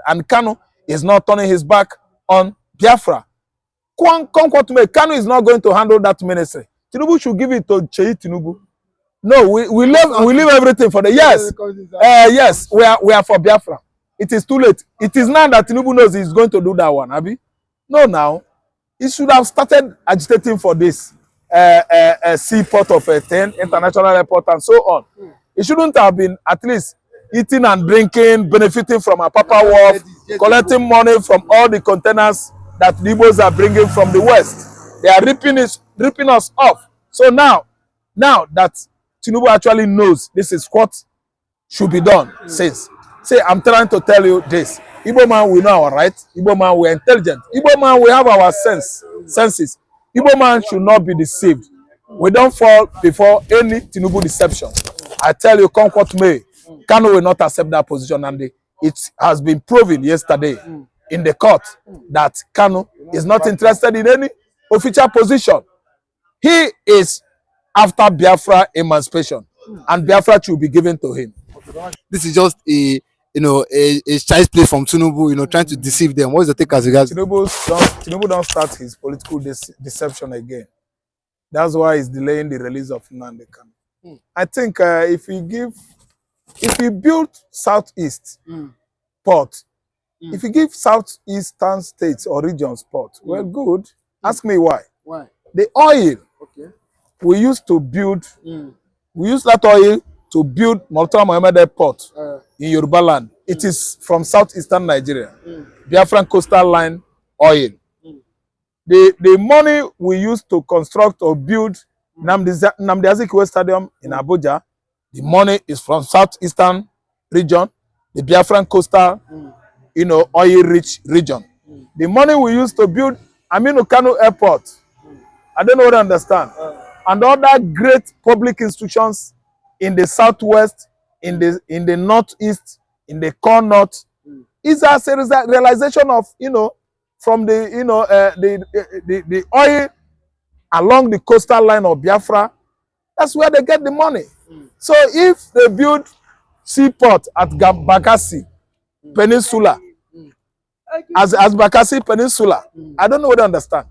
And Kanu is not turning his back on Biafra. Conquer to me. Kanu is not going to handle that ministry. Tinubu should give it to Tinubu. No, we leave everything for the yes. Yes, we are for Biafra. It is too late. It is now that Tinubu knows he's going to do that one, Abi. No, now he should have started agitating for this seaport of 10 international airport and so on. He shouldn't have been at least eating and drinking, benefiting from a Papa Wharf, collecting money from all the containers that the Igbos are bringing from the West. They are ripping us off. So now that Tinubu actually knows this is what should be done, says, say, I'm trying to tell you this. Igbo man, we know our rights. Igbo man, we're intelligent. Igbo man, we have our senses. Igbo man should not be deceived. We don't fall before any Tinubu deception. I tell you, come what may, Kanu will not accept that position, and it has been proven yesterday in the court that Kanu is not interested in any official position. He is after Biafra emancipation, and Biafra should be given to him. This is just a child's play from Tinubu, trying to deceive them. What is the take as regards? Tinubu don't start his political deception again. That's why he's delaying the release of Nnamdi. I think if you build Southeast port, if you give Southeastern states or regions port, well, good. Ask me why. Why? The oil we used to build, we use that oil to build Murtala Mohammed Airport in Yoruba land. It is from southeastern Nigeria, Biafran coastal line oil. The money we used to construct or build Nnamdi Azikiwe Stadium in Abuja, the money is from southeastern region, the Biafran coastal, oil-rich region. The money we used to build Aminu Kanu Airport, I don't know what I understand, and other great public institutions in the southwest, in the northeast, in the core north, is as a realization of from the the oil along the coastal line of Biafra. That's where they get the money. So if they build seaport at Bakassi Peninsula, as Bakassi Peninsula, I don't know what I understand.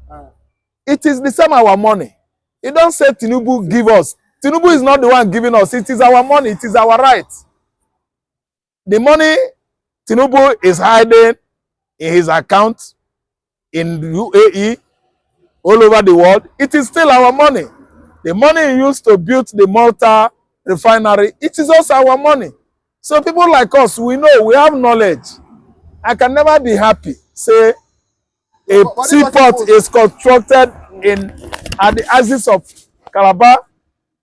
It is the same our money. You don't say Tinubu give us. Tinubu is not the one giving us. It is our money. It is our right. The money Tinubu is hiding in his account in UAE, all over the world, it is still our money. The money he used to build the Malta refinery, it is also our money. So people like us, we know, we have knowledge. I can never be happy. Say a seaport is constructed at the axis of Calabar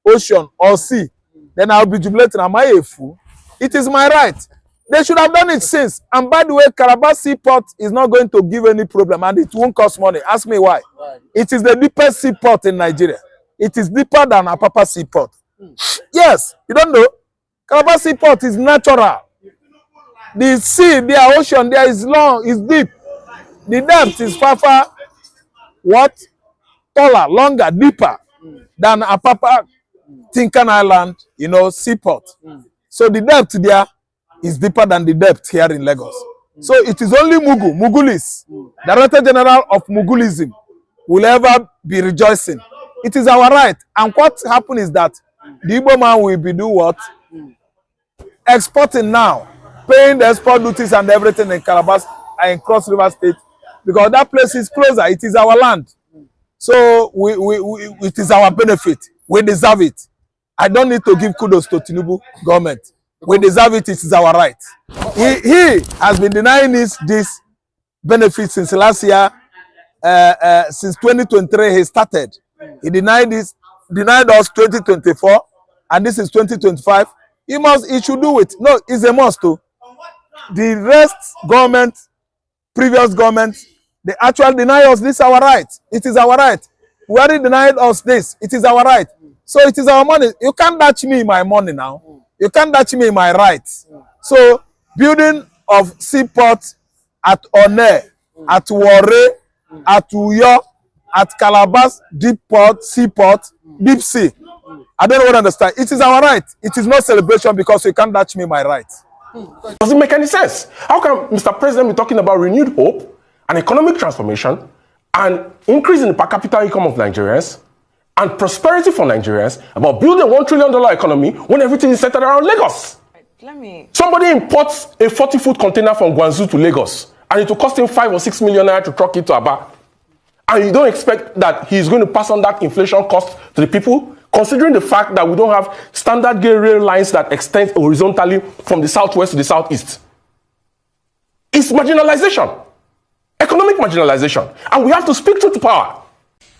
Ocean or sea, then I'll be jubilating. Am I a fool? It is my right. They should have done it since. And by the way, Calabar Seaport is not going to give any problem, and it won't cost money. Ask me why. Right. It is the deepest seaport in Nigeria. It is deeper than Apapa Seaport. Yes, you don't know. Calabar Seaport is natural. The sea, the ocean there is long, is deep. The depth is far, taller, longer, deeper than Apapa Tinkan Island, seaport. So the depth there is deeper than the depth here in Lagos. So it is only Mugulis, Director General of Mugulism, will ever be rejoicing. It is our right. And what happened is that the Igbo man will be doing what? Exporting now, paying the export duties and everything in Calabar and in Cross River State, because that place is closer. It is our land. So it is our benefit. We deserve it. I don't need to give kudos to Tinubu government. We deserve it. It is our right. He has been denying this benefit since last year. Since 2023, he started. He denied us 2024, and this is 2025. He should do it. No, it's a must too. The rest government, previous government, they actually deny us this our right. It is our right. We already denied us this. It is our right. So it is our money. You can't touch me my money now. You can't touch me my rights. So building of seaport at One, at Warre, at Uyo, at Calabar, deep port, seaport, deep sea. I don't know what I understand. It is our right. It is not celebration because you can't touch me my rights. Doesn't make any sense. How can Mr. President be talking about renewed hope and economic transformation and increase in the per capita income of Nigerians and prosperity for Nigerians about building a $1 trillion economy when everything is centered around Lagos? Somebody imports a 40-foot container from Guangzhou to Lagos and it will cost him 5 or 6 million naira to truck it to Aba. And you don't expect that he's going to pass on that inflation cost to the people, considering the fact that we don't have standard gauge rail lines that extend horizontally from the southwest to the southeast. It's marginalization, economic marginalization, and we have to speak truth to power.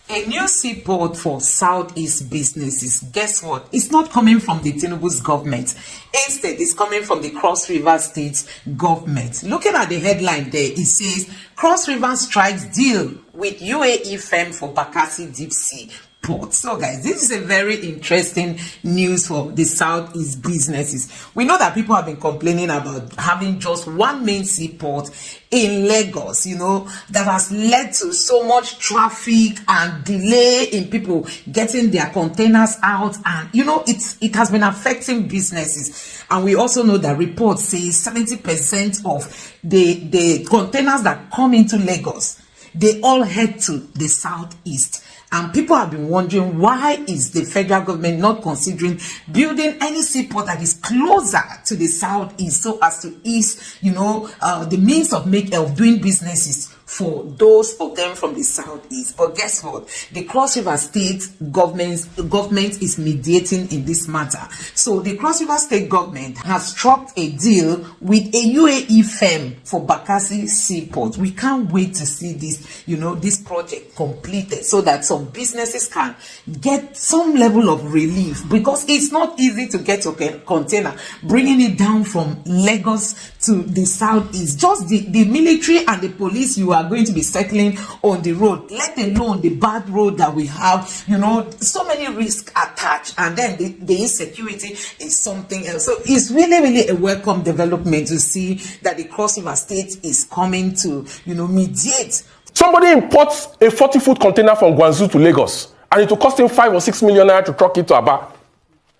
A new seaport for Southeast businesses. Guess what? It's not coming from the Tinubu's government. Instead, it's coming from the Cross River State government. Looking at the headline there, it says, Cross River strikes deal with UAE firm for Bakassi Deep Sea Port. So guys, this is a very interesting news for the Southeast businesses. We know that people have been complaining about having just one main seaport in Lagos, you know, that has led to so much traffic and delay in people getting their containers out, and you know, it has been affecting businesses. And we also know that reports say 70% of the containers that come into Lagos, they all head to the Southeast. And people have been wondering, why is the federal government not considering building any seaport that is closer to the Southeast so as to ease, you know, the means of doing businesses for those of them from the Southeast? But guess what? The Cross River State government is mediating in this matter. So the Cross River State government has struck a deal with a UAE firm for Bakassi Seaport. We can't wait to see this, you know, this project completed so that some businesses can get some level of relief, because it's not easy to get your container, bringing it down from Lagos to the Southeast. Just the military and the police you are going to be settling on the road, let alone the bad road that we have, you know, so many risks attached, and then the insecurity is something else. So it's really a welcome development to see that the Cross River State is coming to, you know, mediate. Somebody imports a 40-foot container from Guangzhou to Lagos and it will cost him 5 or 6 million naira to truck it to Aba.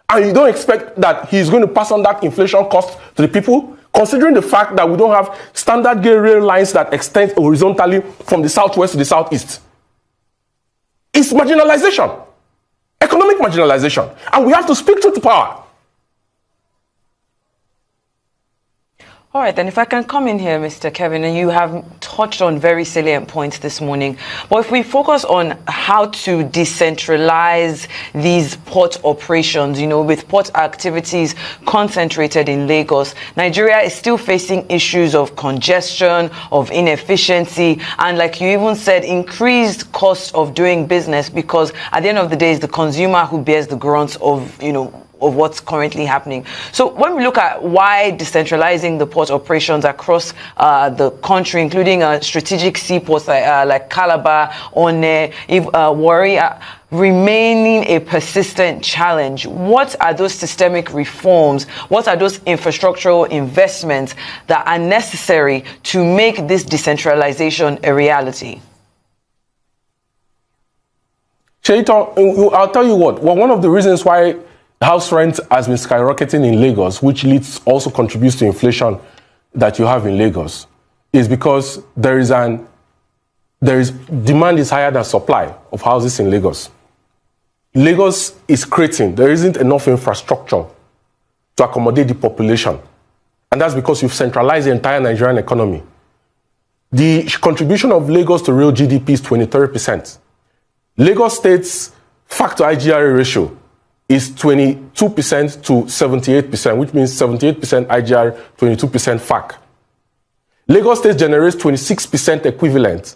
And you don't expect that he's going to pass on that inflation cost to the people, considering the fact that we don't have standard gauge rail lines that extend horizontally from the southwest to the southeast. It's marginalization, economic marginalization, and we have to speak truth to power. All right, then if I can come in here, Mr. Kevin, and you have touched on very salient points this morning. But if we focus on how to decentralize these port operations, you know, with port activities concentrated in Lagos, Nigeria is still facing issues of congestion, of inefficiency, and like you even said, increased cost of doing business, because at the end of the day, it's the consumer who bears the brunt of, you know, of what's currently happening. So when we look at why decentralizing the port operations across the country, including strategic seaports like Calabar, Onne, Warri, remaining a persistent challenge, what are those systemic reforms? What are those infrastructural investments that are necessary to make this decentralization a reality? Cheito, I'll tell you what. Well, one of the reasons why house rent has been skyrocketing in Lagos, which also contributes to inflation that you have in Lagos, is because demand is higher than supply of houses in Lagos. Lagos is creating, there isn't enough infrastructure to accommodate the population. And that's because you've centralized the entire Nigerian economy. The contribution of Lagos to real GDP is 23%. Lagos State's factor IGRA ratio is 22% to 78%, which means 78% IGR, 22% FAC. Lagos State generates 26% equivalent.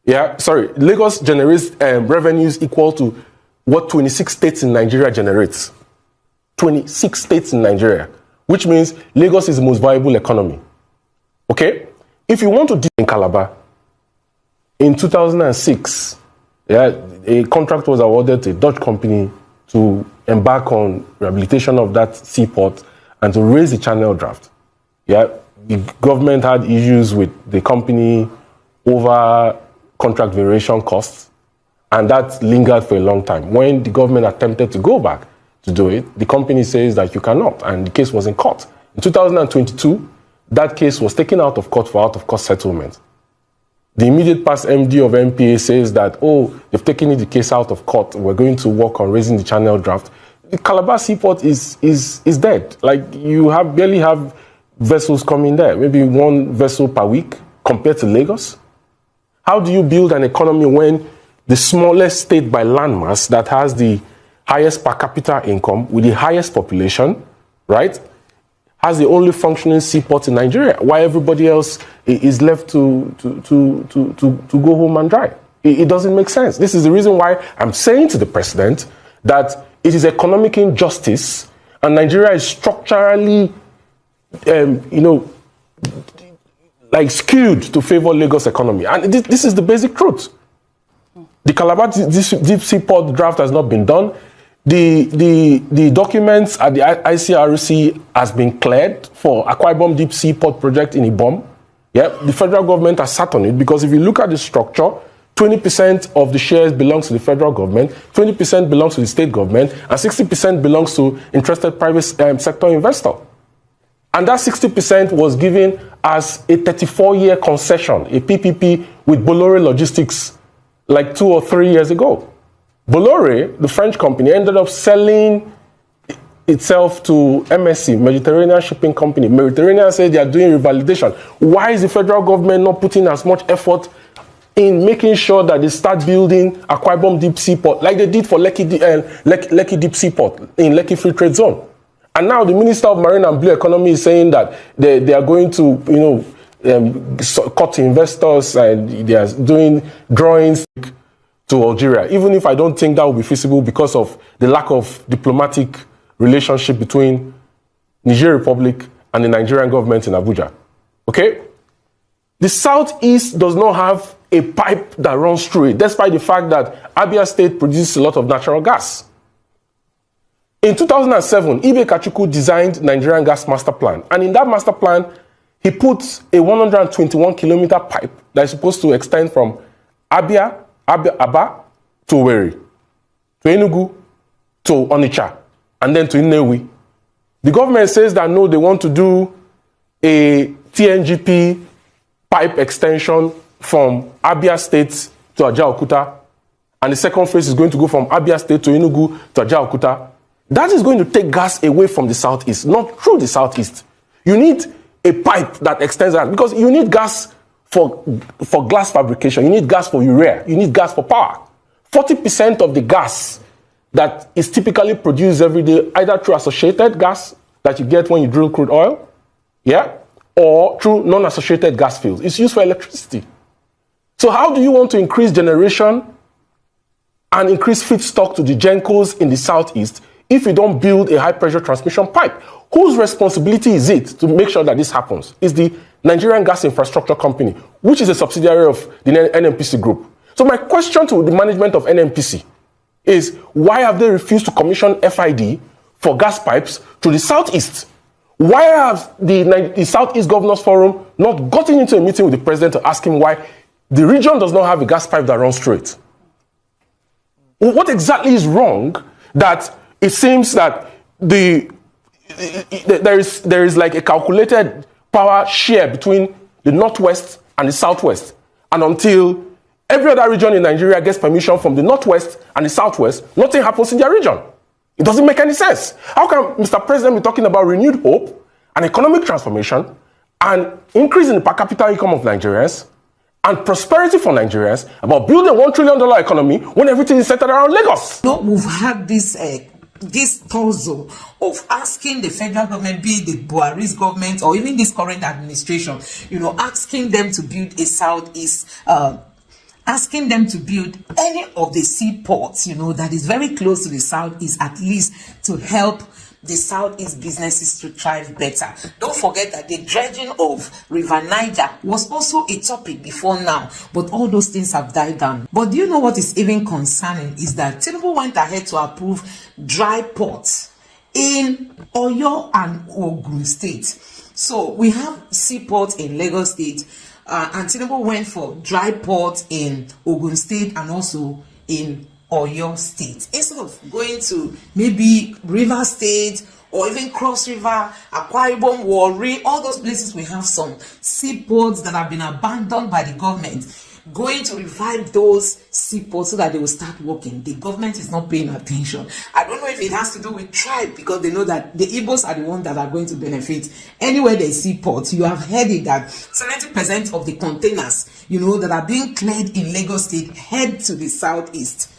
Lagos generates revenues equal to what 26 states in Nigeria generates. 26 states in Nigeria, which means Lagos is the most viable economy. Okay? If you want to do in Calabar, in 2006, a contract was awarded to a Dutch company to embark on rehabilitation of that seaport and to raise the channel draft. The government had issues with the company over contract variation costs, and that lingered for a long time. When the government attempted to go back to do it, the company says that you cannot, and the case was in court In 2022, that case was taken out of court for out-of-court settlement. The immediate past MD of MPA says that, oh, they've taken the case out of court. We're going to work on raising the channel draft. The Calabar Seaport is dead. Like, you barely have vessels coming there. Maybe one vessel per week compared to Lagos. How do you build an economy when the smallest state by landmass that has the highest per capita income with the highest population, right, has the only functioning seaport in Nigeria, while everybody else is left to go home and dry? It doesn't make sense. This is the reason why I'm saying to the president that it is economic injustice, and Nigeria is structurally, like skewed to favor Lagos economy. And this is the basic truth. The Calabar Deep Seaport draft has not been done. The documents at the ICRC has been cleared for Akwa Ibom Deep Seaport project in Ibom. Yeah, the federal government has sat on it because if you look at the structure, 20% of the shares belongs to the federal government, 20% belongs to the state government, and 60% belongs to interested private sector investor. And that 60% was given as a 34-year concession, a PPP with Bolloré Logistics, like 2 or 3 years ago. Bolloré, the French company, ended up selling itself to MSC, Mediterranean Shipping Company. Mediterranean said they are doing revalidation. Why is the federal government not putting as much effort in making sure that they start building Akwa Ibom Deep Seaport, like they did for Lekki Deep Seaport in Lekki Free Trade Zone? And now the Minister of Marine and Blue Economy is saying that they are going to, cut to investors, and they are doing drawings to Algeria, even if I don't think that will be feasible because of the lack of diplomatic relationship between Niger Republic and the Nigerian government in Abuja. Okay? The Southeast does not have a pipe that runs through it, despite the fact that Abia State produces a lot of natural gas. In 2007, Ibe Kachuku designed Nigerian Gas Master Plan, and in that master plan, he put a 121-kilometer pipe that is supposed to extend from Aba to Owerri, to Enugu, to Onitsha, and then to Nnewi. The government says that no, they want to do a TNGP pipe extension from Abia State to Ajaokuta, and the second phase is going to go from Abia State to Enugu to Ajaokuta. That is going to take gas away from the Southeast, not through the Southeast. You need a pipe that extends that, because you need gas for glass fabrication, you need gas for urea, you need gas for power. 40% of the gas that is typically produced every day, either through associated gas that you get when you drill crude oil, yeah, or through non-associated gas fields, it's used for electricity. So how do you want to increase generation and increase feedstock to the gencos in the Southeast if you don't build a high-pressure transmission pipe? Whose responsibility is it to make sure that this happens? It's the Nigerian Gas Infrastructure Company, which is a subsidiary of the NNPC Group. So my question to the management of NNPC is, why have they refused to commission FID for gas pipes to the Southeast? Why have the Southeast Governors Forum not gotten into a meeting with the president to ask him why the region does not have a gas pipe that runs through it? What exactly is wrong that it seems that there is like a calculated power share between the Northwest and the Southwest, and until every other region in Nigeria gets permission from the Northwest and the Southwest, nothing happens in their region? It doesn't make any sense. How can Mr. President be talking about renewed hope and economic transformation and increase in the per capita income of Nigerians and prosperity for Nigerians about building a $1 trillion economy when everything is centered around Lagos? No, we've had this puzzle of asking the federal government, be it the Buhari's government or even this current administration, asking them to build a Southeast, asking them to build any of the seaports, that is very close to the Southeast, at least to help the Southeast businesses to thrive better. Don't forget that the dredging of River Niger was also a topic before now, but all those things have died down. But do you know what is even concerning is that Tinubu went ahead to approve dry ports in Oyo and Ogun State. So we have seaports in Lagos State, and Tinubu went for dry ports in Ogun State and also in Oyo State, instead of going to maybe River State or even Cross River, Akwa Ibom, Warri, all those places we have some seaports that have been abandoned by the government, going to revive those seaports so that they will start working. The government is not paying attention. I don't know if it has to do with tribe, because they know that the Igbos are the ones that are going to benefit. Anywhere there's seaports, you have heard it that 70% of the containers, you know, that are being cleared in Lagos State head to the southeast.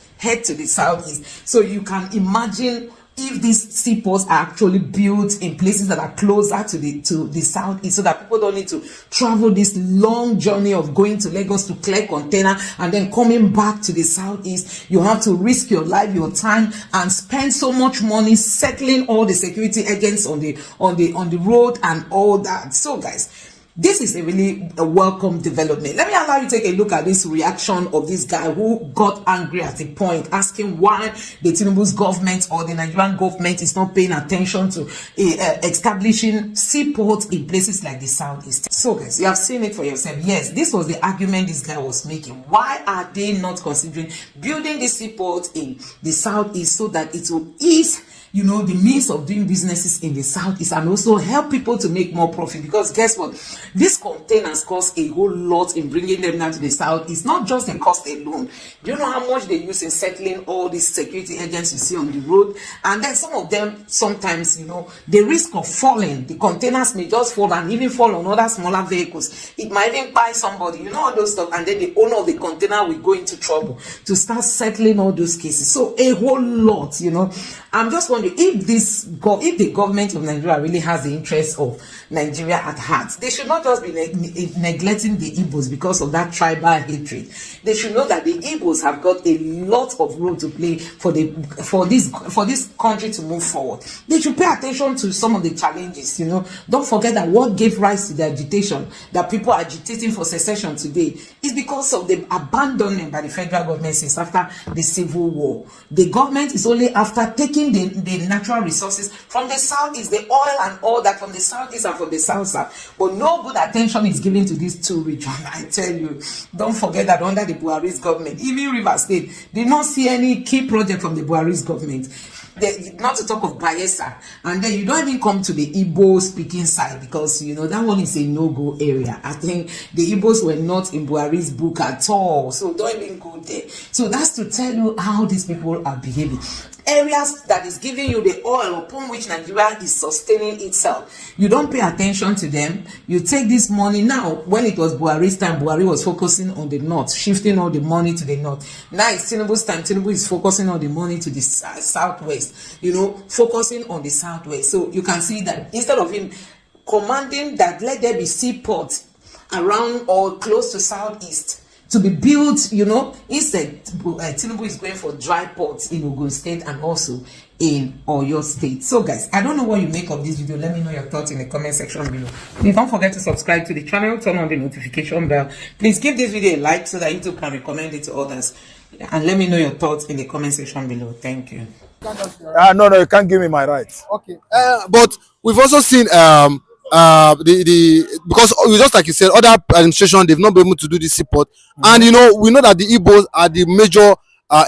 So you can imagine if these seaports are actually built in places that are closer to the southeast, so that people don't need to travel this long journey of going to Lagos to clear container and then coming back to the southeast. You have to risk your life, your time, and spend so much money settling all the security agents on the road and all that. So guys, this is a really welcome development. Let me allow you to take a look at this reaction of this guy who got angry at the point, asking why the Tinubu's government or the Nigerian government is not paying attention to establishing seaports in places like the southeast. So guys, you have seen it for yourself. Yes, this was the argument this guy was making. Why are they not considering building the seaport in the southeast so that it will ease, you know, the means of doing businesses in the southeast, and also help people to make more profit? Because guess what, these containers cost a whole lot in bringing them down to the southeast. Not just the cost alone. Do you know how much they use in settling all these security agents you see on the road? And then some of them, sometimes, you know, the risk of falling, the containers may just fall and even fall on other smaller vehicles. It might even buy somebody, you know, all those stuff, and then the owner of the container will go into trouble to start settling all those cases. So a whole lot, you know. I'm just wondering if the government of Nigeria really has the interest of Nigeria at heart. They should not just be neglecting the Igbos because of that tribal hatred. They should know that the Igbos have got a lot of role to play for this country to move forward. They should pay attention to some of the challenges. You know, don't forget that what gave rise to the agitation, that people are agitating for secession today, is because of the abandonment by the federal government since after the Civil War. The government is only after taking the natural resources from the southeast, the oil and all that from the southeast and from the south, but no good attention is given to these two regions. I tell you, don't forget that under the Buhari's government, even River State did not see any key project from the Buhari's government. Not to talk of Bayelsa, and then you don't even come to the Igbo speaking side, because you know that one is a no-go area. I think the Igbos were not in Buhari's book at all, so don't even go there. So that's to tell you how these people are behaving. Areas that is giving you the oil upon which Nigeria is sustaining itself, you don't pay attention to them. You take this money. Now, when it was Buhari's time, Buhari was focusing on the north, shifting all the money to the north. Now it's Tinubu's time. Tinubu is focusing all the money to the southwest, you know, focusing on the southwest. So you can see that instead of him commanding that let there be seaports around or close to southeast to be built, you know, instead Tinubu is going for dry ports in Ogun State and also in Oyo State. So guys, I don't know what you make of this video. Let me know your thoughts in the comment section below. Please don't forget to subscribe to the channel, turn on the notification bell. Please give this video a like so that YouTube can recommend it to others, and let me know your thoughts in the comment section below. Thank you. No, you can't give me my rights. Okay. But we've also seen because just like you said, other administration, they've not been able to do this support, and you know, we know that the Igbos are the major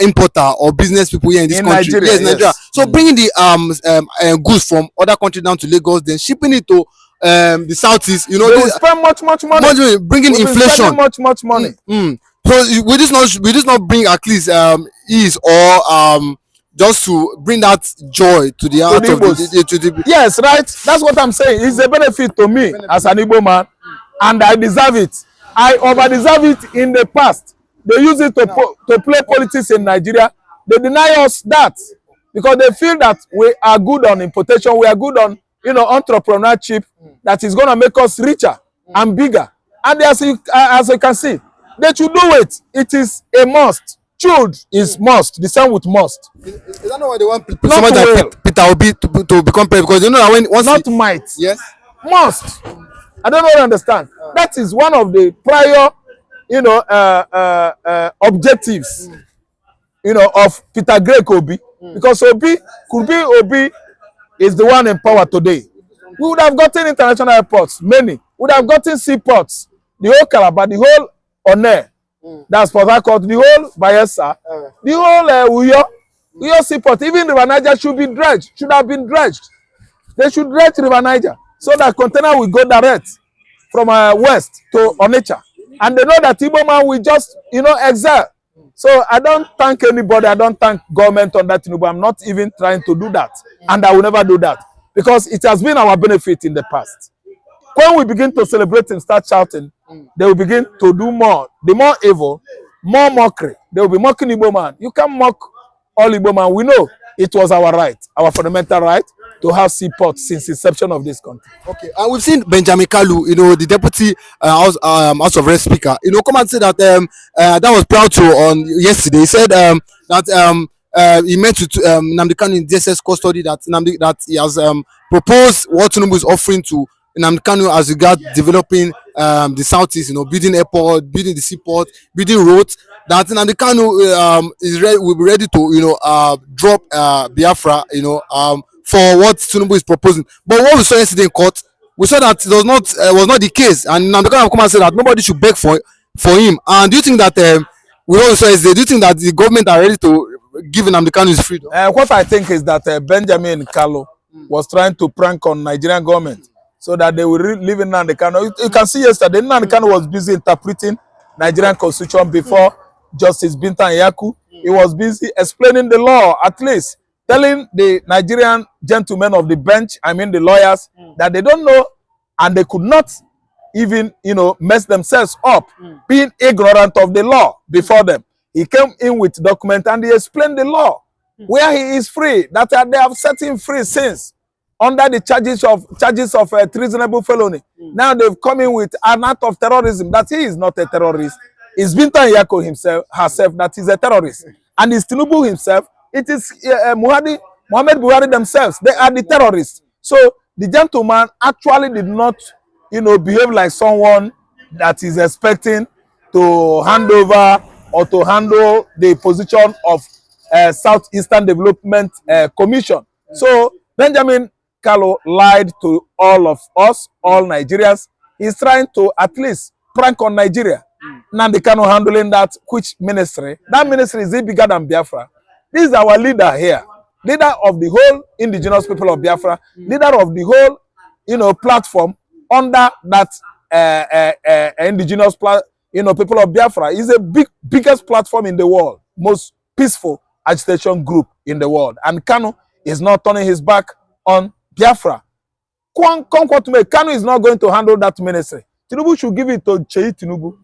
importer or business people here in this country. Nigeria, yes, Nigeria. So bringing the goods from other countries down to Lagos, then shipping it to the southeast, you know, they spend much money. Bringing inflation, much money. So will this not bring at least ease or just to bring that joy to the heart of the yes, right. That's what I'm saying. It's a benefit to me as an Igbo man, and I deserve it. I over-deserve it in the past. They use it to play politics in Nigeria. They deny us that because they feel that we are good on importation, we are good on, you know, entrepreneurship, that is going to make us richer and bigger. And as you can see, they should do it. It is a must. Should is must. The same with must. Is that not why they want somebody like Peter Obi to become president? Because you know that when once not might. Yes. Must. I don't know what you understand. That is one of the prior, you know, objectives, you know, of Peter Greg Obi, because Obi is the one in power today. We would have gotten international airports, many. We would have gotten seaports, the whole Calabar, the whole One. That's for that called the whole Bayelsa, the whole Uyo seaport, even the Niger should have been dredged. They should dredge River Niger so that container will go direct from west to Onitsha. And they know that Igbo man will just, excel. So I don't thank anybody. I don't thank government on that Tinubu. I'm not even trying to do that. And I will never do that. Because it has been our benefit in the past. When we begin to celebrate and start shouting, they will begin to do more. The more evil, more mockery. They will be mocking Igbo man. You can't mock all Igbo man. We know it was our right, our fundamental right, to have Seaport since inception of this country. Okay, and we've seen Benjamin Kalu, the deputy House of Rep speaker, come and say that that was proud to on yesterday. He said that he met with Nnamdi Kanu in DSS custody, that he has proposed what Tinubu is offering to Nnamdi Kanu as regards developing the Southeast, building airport, building the seaport, building roads. That Nnamdi Kanu will be ready to drop Biafra, for what Tinubu is proposing. But what we saw yesterday in court, we saw that it was not the case, and Nnamdi Kanu have come and said that nobody should beg for him. And do you think that we also say, do you think that the government are ready to give Nnamdi Kanu his freedom? What I think is that Benjamin Kalu was trying to prank on Nigerian government so that they will live in Nnamdi Kanu. You can see yesterday, Nnamdi Kanu was busy interpreting Nigerian constitution before Justice Bintan Yaku. He was busy explaining the law, at least telling the Nigerian gentlemen of the bench, I mean the lawyers, that they don't know and they could not even, mess themselves up, being ignorant of the law before them. He came in with document and he explained the law, where he is free, that they have set him free since under the charges of treasonable felony. Now they've come in with an act of terrorism, that he is not a terrorist. It's Bintan Yako herself that is a terrorist. And it's Tinubu himself. It is Mohamed Buhari themselves. They are the terrorists. So the gentleman actually did not, behave like someone that is expecting to hand over or to handle the position of Southeastern Development Commission. So Benjamin Kalu lied to all of us, all Nigerians. He's trying to at least prank on Nigeria. Nnamdi Kanu handling that which ministry? That ministry is bigger than Biafra. This is our leader here, leader of the whole indigenous people of Biafra, leader of the whole, platform under that indigenous, people of Biafra. Is the biggest platform in the world, most peaceful agitation group in the world. And Kanu is not turning his back on Biafra. Kanu is not going to handle that ministry. Tinubu should give it to Tinubu.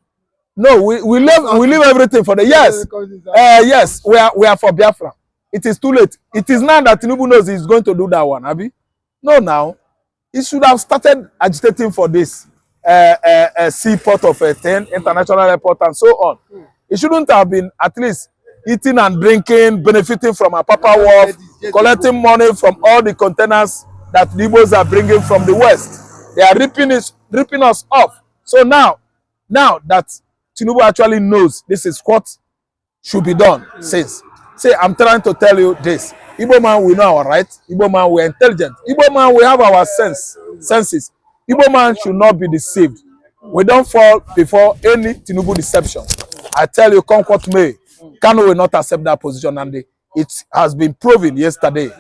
No, we leave everything for the yes, we are for Biafra. It is too late. It is now that Tinubu knows he's going to do that one, Abi. No, now he should have started agitating for this seaport of 10 international airport and so on. He shouldn't have been at least eating and drinking, benefiting from a Papa Wharf, collecting money from all the containers that the Igbos are bringing from the west. They are ripping us off. So now that Tinubu actually knows this is what should be done. Says, I'm trying to tell you this. Igbo man, we know our rights. Igbo man, we're intelligent. Igbo man, we have our senses. Igbo man should not be deceived. We don't fall before any Tinubu deception. I tell you, come what may, Kanu will not accept that position. And it has been proven yesterday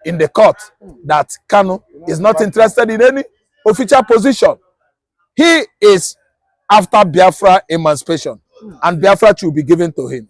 in the court that Kanu is not interested in any official position. He is after Biafra emancipation, and Biafra should be given to him.